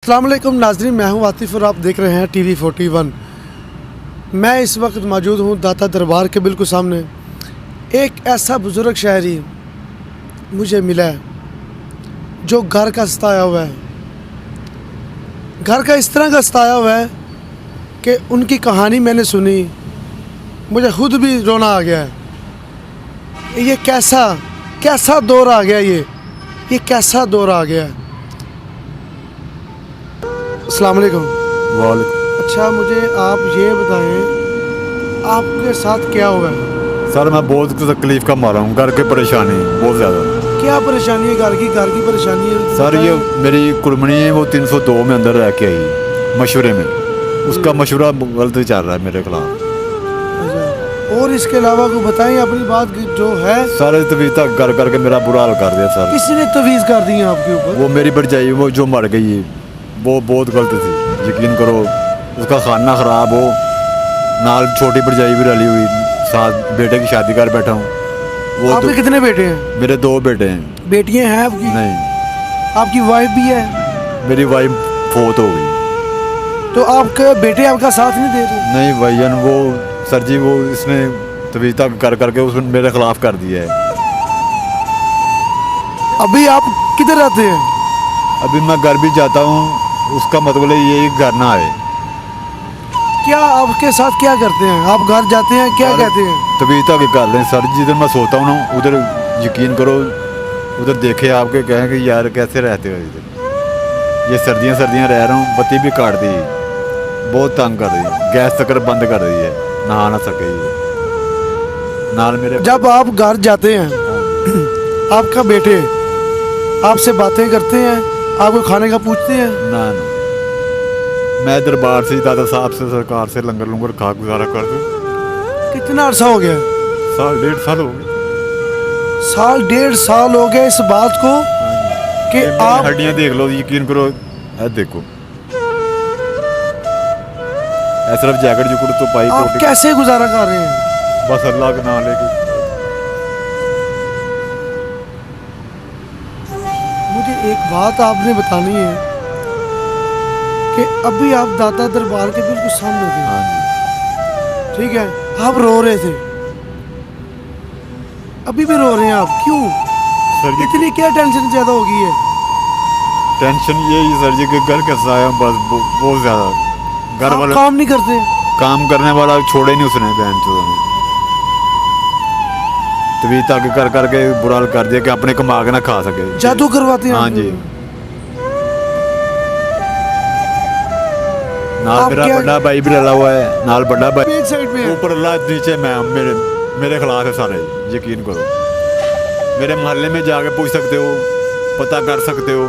अस्सलाम वालेकुम नाज़रीन, मैं हूं आतिफ़ और आप देख रहे हैं टीवी 41। मैं इस वक्त मौजूद हूं दाता दरबार के बिल्कुल सामने। एक ऐसा बुज़ुर्ग शहरी मुझे मिला है जो घर का सताया हुआ है। घर का इस तरह का सताया हुआ है कि उनकी कहानी मैंने सुनी, मुझे खुद भी रोना आ गया है। ये कैसा दौर आ गया, ये कैसा दौर आ गया है। अस्सलाम वालेकुम। वालेकुम। अच्छा, मुझे आप ये बताएं आपके साथ क्या हुआ है? सर मैं बहुत तकलीफ का मारा हूँ, घर की परेशानी बहुत ज़्यादा। क्या परेशानी है? घर की परेशानी है सर ये मेरी कुर्बनी है, वो 302 में अंदर रह के आई मशवरे में। उसका मशवरा गलत चल रहा है मेरे खिलाफ। अच्छा, और इसके अलावा को बताएं अपनी बात जो है। सारे तवीज़ तक कर करके मेरा बुरा हाल कर दिया सर। किसी ने तवीज़ कर दी है आपके ऊपर? वो मेरी भरजाई वो जो मर गई वो बहुत गलत थी, यकीन करो। उसका खाना ख़राब हो, नाल छोटी भरजाई भी रली हुई, साथ बेटे की शादी कर बैठा हूँ। वो आपके कितने बेटे हैं? मेरे 2 बेटे हैं। बेटियां हैं आपकी? नहीं, आपकी वाइफ भी है? मेरी वाइफ फोत हो गई। तो आपके बेटे आपका साथ नहीं दे रहे? नहीं भैया, वो सर जी वो इसने तवीज़ तक कर करके उसने मेरे खिलाफ कर दिया है। अभी आप किधर रहते हैं? अभी मैं घर भी जाता हूँ, उसका मतलब यही घर ना आए। क्या आपके साथ क्या करते हैं? आप घर जाते हैं, क्या कहते हैं? तवीज़ तक कर लें सर। जिधर मैं सोता हूँ ना, उधर यकीन करो, उधर देखे आपके कहें कि यार कैसे रहते हो इधर। ये सर्दियाँ रह रहा हूँ, बत्ती भी काट दी, बहुत तंग कर दी, गैस तक बंद कर दी है, नहा ना सके ये नाल मेरे। जब आप घर जाते हैं आपका बेटे आपसे बातें करते हैं, आपको खाने का पूछते हैं? ना मैं दरबार से दादा साहब से सरकार से लंगर खा गुजारा कर दूँ। कितना अर्सा हो गया? 1.5 साल हो गए। 1.5 साल हो गया इस बात को कि आप हड्डियाँ देख लो, यकीन करो। देखो सिर्फ जैकेट जुकड़ तो पाई, आप कैसे गुजारा कर रहे हैं? बस अल्लाह का नाम लेके। मुझे एक बात आपने बतानी है कि अभी आप दाता दरबार के बिल्कुल सामने थे, हाँ जी। ठीक है, आप रो रहे थे, अभी भी रो रहे हैं आप, क्यों? सर जी इतनी क्या टेंशन ज्यादा हो गई है? टेंशन यही सर जी के घर कैसा है, बस बहुत ज़्यादा। घर आप वाले काम नहीं करते? काम करने वाला छोड़े नहीं उसने, बहन चोद तभी तक कर करके बुरा हाल कर दिया कि अपने कमा के ना खा सके। जादू करवाते हैं? हाँ आपके जी। ऊपर? नाल आप मेरा क्या- बड़ा भाई भी रला हुआ है, नाल बड़ा भाई एक साइड पे है। ऊपर अल्लाह, नीचे मैं, मेरे खिलाफ है सारे, यकीन करो। मेरे मोहल्ले में जाके पूछ सकते हो, पता कर सकते हो,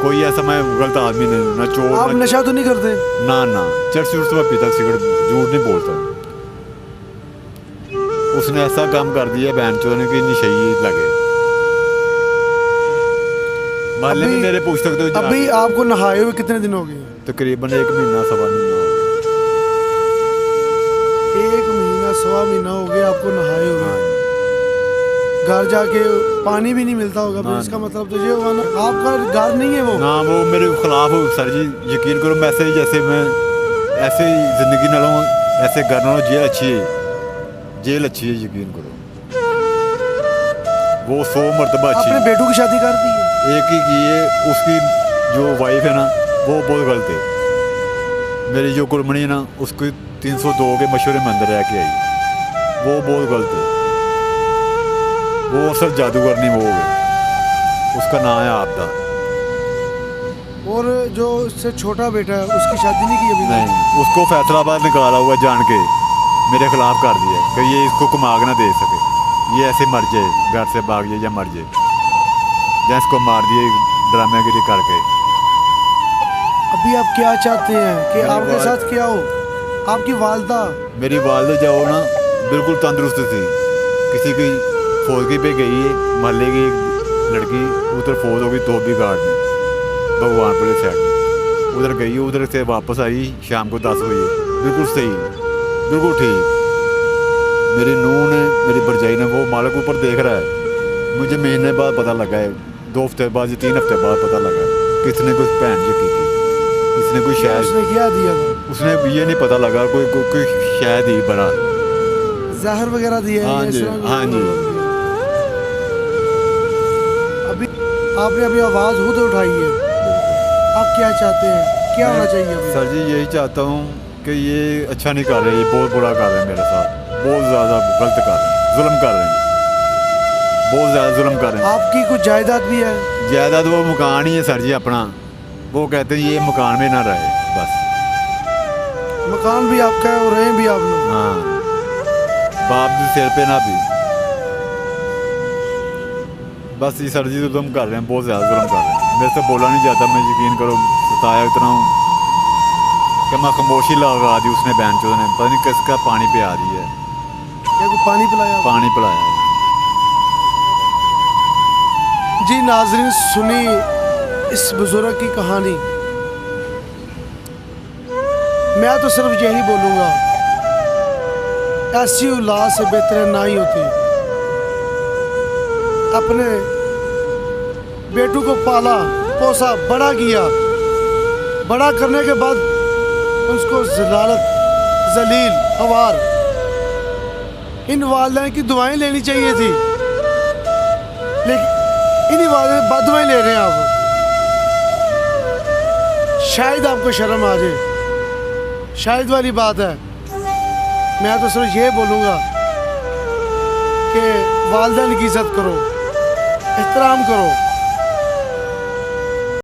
कोई ऐसा मैं गलत आदमी नहीं, ना चोर आप ना नशा तो नहीं करते? ना चर्च उर्च में पीता, सिगरेट, झूठ नहीं बोलता। उसने ऐसा काम कर दिया बहन चोद ने कि निशई लगे। मोहल्ले में मेरे पूछ सकते हो अभी आपको नहाए हुए कितने दिन हो गए? तकरीबन 1 महीना सवा महीना हो गया। 1 महीना सवा महीना हो गया आपको नहाए हुए। हाँ। घर जाके पानी भी नहीं मिलता होगा, फिर इसका मतलब तो ये हुआ ना आपका घर नहीं है वो। ना वो मेरे खिलाफ हो सर जी, यकीन करो। मैं ऐसे ही जैसे मैं ऐसे ही जिंदगी ना लूँ, ऐसे घर ना जेल अच्छी है, जेल अच्छी है, यकीन करो। वो 100 मरतबा अच्छी आपने है। बेटों की शादी कर दी है? एक ही की है, उसकी जो वाइफ है ना वो बहुत गलत है। मेरी जो कुर्बनी है ना, उसको 302 के मशवरे में अंदर रह के आई, वो बहुत गलत है। वो असल जादूगर नहीं, वो है, उसका नाम है आपदा। और जो उससे छोटा बेटा है उसकी शादी नहीं की अभी? नहीं, उसको फैसलाबाद निकाला हुआ जान के, मेरे खिलाफ कर दिया कि ये इसको कमाग ना दे सके, ये ऐसे मर जाए, घर से भाग जाए या मर जाए, या इसको मार दिए ड्रामेगिरी करके। अभी आप क्या चाहते हैं कि मेरी आपके वाल- साथ क्या हो? आपकी वालदा मेरी वालदा जाओ ना बिल्कुल तंदुरुस्त थी, किसी की फौजी पे गई है, मोहल्ले की एक लड़की उधर फौज हो गई, तो भी गार्ड में भगवान पुलिस साइड में उधर गई, उधर से वापस आई शाम को 10 बजे, बिल्कुल सही, बिल्कुल ठीक। मेरी नूह ने, मेरी भरजाई ने, वो मालिक ऊपर देख रहा है। मुझे महीने बाद पता लगा है, 2 हफ्ते बाद या 3 हफ्ते बाद पता लगा किसने कुछ भैन जी की। उसने कोई क्या शायद उसने क्या दिया था? उसने ये नहीं पता लगा कोई शायद ही बड़ा। जहर वगैरह दिया है हाँ या जी, इस तरह हाँ जी। अभी आपने अभी आवाज़ खुद उठाई है, आप क्या चाहते हैं, क्या होना चाहिए अभी? सर जी यही चाहता हूँ कि ये अच्छा नहीं कर रहे, ये बहुत बुरा कर रहे हैं मेरे साथ, बहुत ज़्यादा गलत कर रहे हैं, जुल्म कर रहे हैं, बहुत ज़्यादा जुल्म कर रहे हैं। आपकी कुछ जायदाद भी है? जायदाद वो मकान ही है सर जी अपना, वो कहते हैं ये मकान में ना रहे बस। मकान भी आपका है और रहे भी आप लोग? हाँ, बाप भी सिर पे ना भी, बस ये सर जी जुल्म कर रहे हैं, बहुत ज़्यादा जुल्म कर रहे हैं। मेरे से बोला नहीं जाता, मैं यकीन करो सताया इतना हूँ कि मैं खामोशी लगा दी उसने, बहन चोद ने पता नहीं किसका पानी पिया दी है, क्या को पानी पिलाया? पानी पिलाया। जी नाजरीन, सुनी इस बुजुर्ग की कहानी। मैं तो सिर्फ यही बोलूँगा, ऐसी औलाद से बेहतर ना ही होती। अपने बेटू को पाला पोसा बड़ा किया, बड़ा करने के बाद उसको जलालत जलील हवार इन वालिदैन की दुआएं लेनी चाहिए थी, लेकिन इन्हीं वालिदैन बदुआएं ले रहे हैं आप। शायद आपको शर्म आ जाए, शायद वाली बात है। मैं तो सिर्फ ये बोलूँगा कि वालिदैन की इज्जत करो, एहतराम करो।